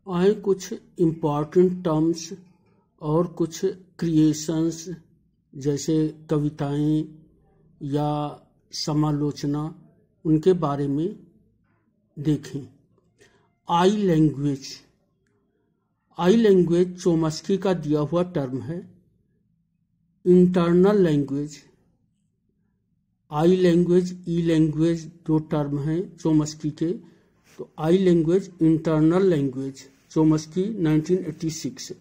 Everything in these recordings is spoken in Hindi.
आए कुछ इम्पॉर्टेंट टर्म्स और कुछ क्रिएशंस जैसे कविताएं या समालोचना, उनके बारे में देखें। आई लैंग्वेज चोम्स्की का दिया हुआ टर्म है। Internal language, I language, E language दो टर्म हैं चोम्स्की के। तो I language, internal language, Chomsky 1986।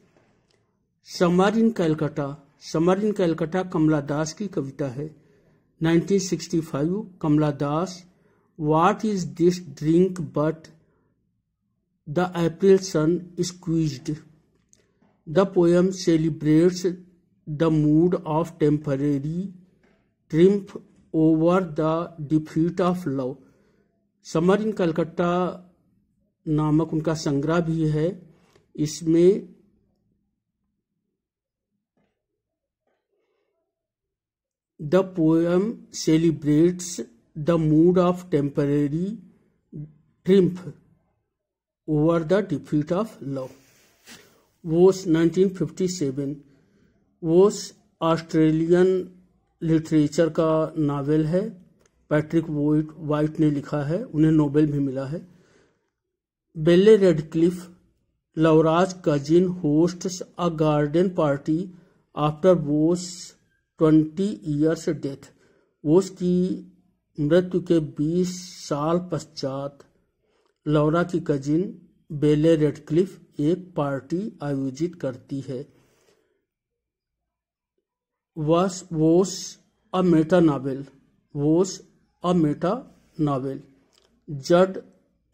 Summer in Calcutta Kamala Das की कविता है 1965। Kamala Das, what is this drink but the April sun squeezed. The poem celebrates the mood of temporary triumph over the defeat of love. Summer in Calcutta नामक उनका संग्रह भी है। इसमें the poem celebrates the mood of temporary triumph over the defeat of love. Voss 1957। Voss Australian literature का नावल है। पैट्रिक वाइट ने लिखा है, उन्हें नोबेल भी मिला है। Belle Radclyffe, Laura's cousin, hosts a garden party after Voss 20 years death. Voss की मृत्यु के 20 साल पश्चात लौरा की कजिन बेले रेडक्लिफ एक पार्टी आयोजित करती है। Voss a meta novel. Judd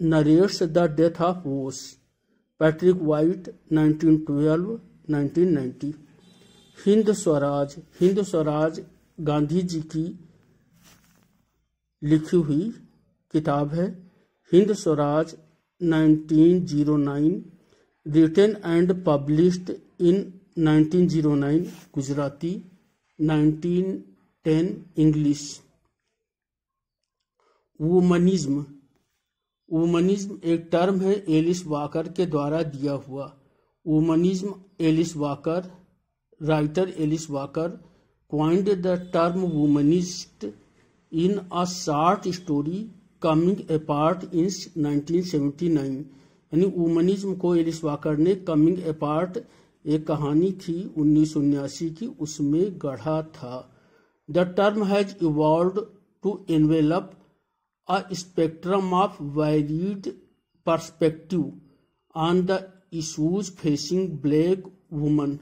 narrates the death of Voss. Patrick White 1912-1990। Hind Swaraj Gandhi ji की लिखी हुई किताब है। Hind Swaraj 1909, written and published in 1909 Gujarati, 1910 English. Womanism एक टर्म है एलिस वॉकर के द्वारा दिया हुआ। Womanism, Alice Walker, writer Alice Walker coined the term womanist in a short story coming apart in 1979। यानी वुमनिज्म को एलिस वॉकर ने कमिंग अपार्ट एक कहानी थी 1979 की, उसमें गढ़ा था। The term has evolved to envelop a spectrum of varied perspective on the issues facing black women,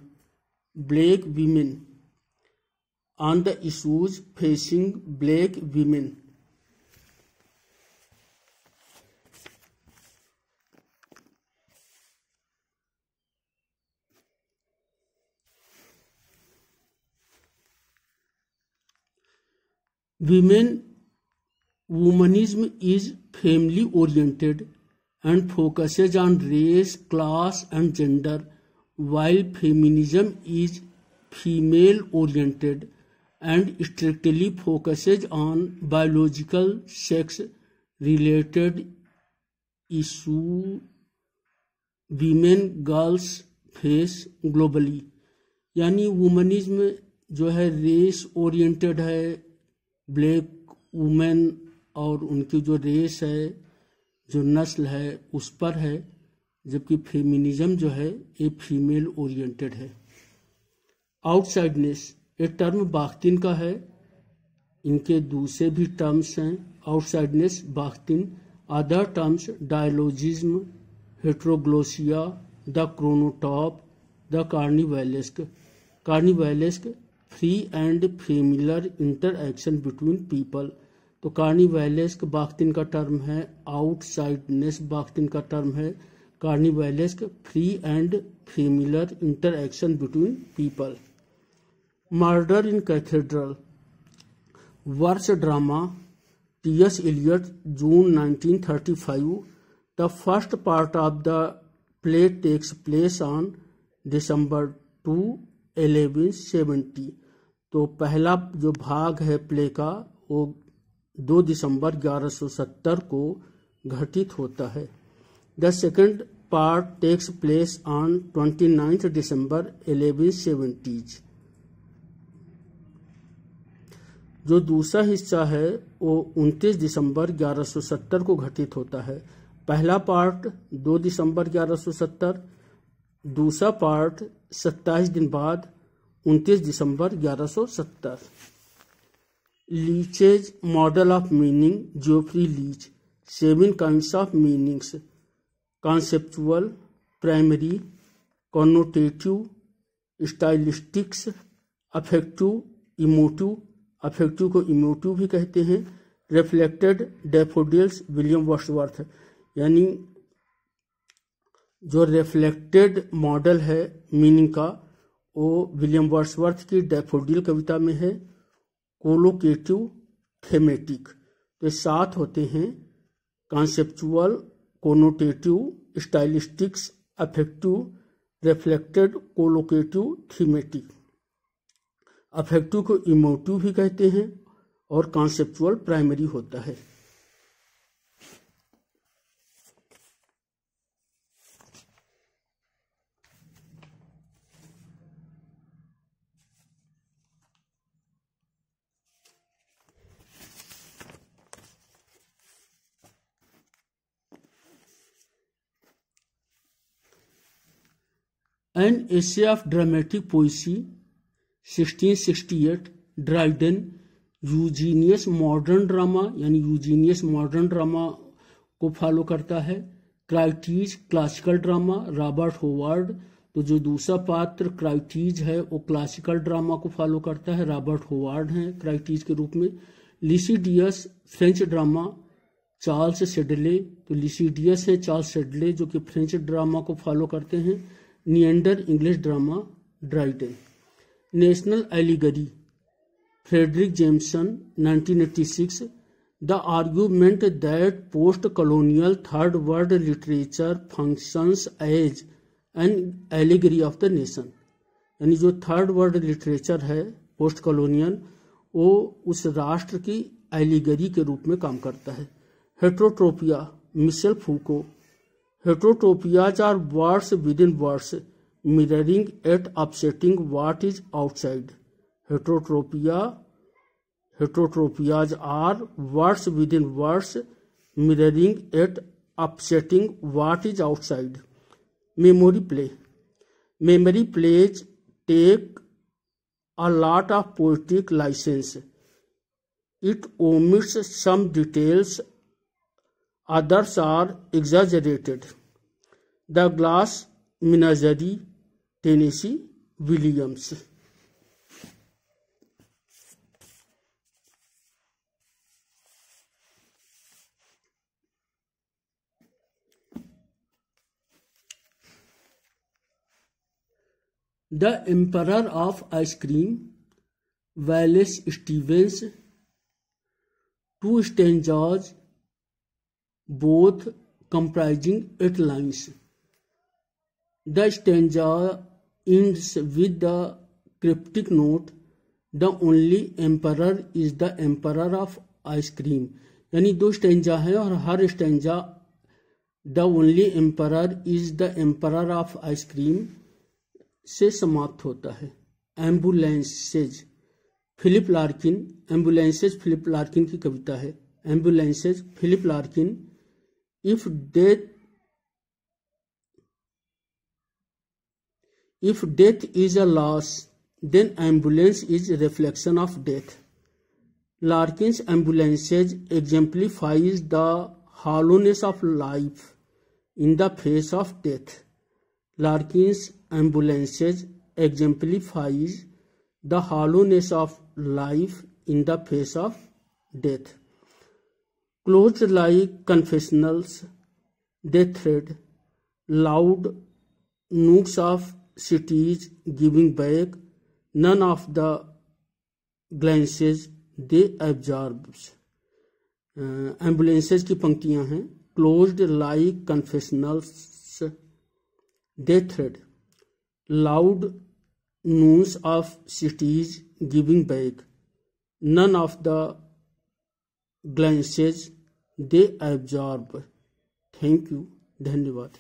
on the issues facing black women। Womanism is family oriented and focuses on race, class and gender, while feminism is female oriented and strictly focuses on biological sex related issues women girls face globally। यानी वुमनिज्म जो है रेस ओरिएंटेड है, ब्लैक वुमेन और उनकी जो रेस है, जो नस्ल है, उस पर है, जबकि फेमिनिज्म जो है ये फीमेल ओरिएंटेड है। आउटसाइडनेस एक टर्म बाख्तिन का है। इनके दूसरे भी टर्म्स हैं, outsideness, Bakhtin. Other terms dialogism, heteroglossia, the chronotope, the carnivalesque, free and familiar interaction between people. तो कार्निवैलेस्क बाख्तिन का टर्म है, आउटसाइडनेस बाख्तिन का टर्म है, carnivalesque free and familiar interaction between people. Murder in cathedral verse drama, T S. Eliot, June 1935। The first part of the play takes place on December 2, 1170। तो पहला जो भाग है प्ले का वो 2 दिसंबर 1170 को घटित होता है। The second part takes place on 29th December 1170s। जो दूसरा हिस्सा है वो 29 दिसंबर 1170 को घटित होता है। पहला पार्ट 2 दिसंबर 1170, दूसरा पार्ट 27 दिन बाद 29 दिसंबर 1170। Leech's model of meaning, Geoffrey Leech. 7 kinds of meanings: conceptual, primary, connotative, stylistics, affective, emotive। Affective को इमोटिव भी कहते हैं। Reflected daffodils, William Wordsworth. यानी जो रिफ्लेक्टेड मॉडल है मीनिंग का वो विलियम वर्ड्सवर्थ की डैफोडिल कविता में है। Collocative, thematic. तो 7 होते हैं: conceptual, connotative, stylistics, affective, reflected, collocative, thematic. Affective को इमोटिव भी कहते हैं और कॉन्सेप्चुअल प्राइमरी होता है। An essay of dramatic poesy 1668, Dryden. Eugenius modern drama यानी यूजीनियस मॉडर्न ड्रामा को फॉलो करता है। Crites classical drama, Robert Howard. तो जो दूसरा पात्र क्राइटीज है वो क्लासिकल ड्रामा को फॉलो करता है, रॉबर्ट होवार्ड हैं क्राइटीज के रूप में। लिसिडियस फ्रेंच ड्रामा, चार्ल्स सेडले। तो लिसिडियस है चार्ल्स सेडले जो कि फ्रेंच ड्रामा को फॉलो करते हैं। निएंडर English drama, Dryden. National allegory, Fredric Jameson 1986। The argument that post colonial third world literature functions as an allegory of the nation. यानी जो थर्ड वर्ल्ड लिटरेचर है पोस्ट कॉलोनियल वो उस राष्ट्र की एलिगरी के रूप में काम करता है। Heterotropia, Michel Foucault. Heterotropias are words within words mirroring at upsetting what is outside. Heterotropias are words within words mirroring at upsetting what is outside. Memory play. Memory plays take a lot of poetic license. It omits some details, others are exaggerated. The Glass Menagerie, Tennessee Williams. The emperor of ice cream, Wallace Stevens. 2 stanzas, both comprising 8 lines. The stanza ends with the cryptic note, "The only emperor is the emperor of ice cream." यानी 2 स्टेंजा है और हर stanza "The only emperor is the emperor of ice cream" से समाप्त होता है। Ambulances, Philip Larkin. Ambulances Philip Larkin की कविता है। Ambulances, Philip Larkin. If death is a loss, then ambulance is a reflection of death. Larkin's ambulances exemplifies the hollowness of life in the face of death. Larkin's ambulances exemplifies the hollowness of life in the face of death. Closed like confessionals, they thread loud nooks of cities giving back none of the glances they absorbs. Ambulances की पंक्तियां हैं। Closed like confessionals, they thread loud noons of cities giving back none of the glances they absorb. Thank you, धन्यवाद।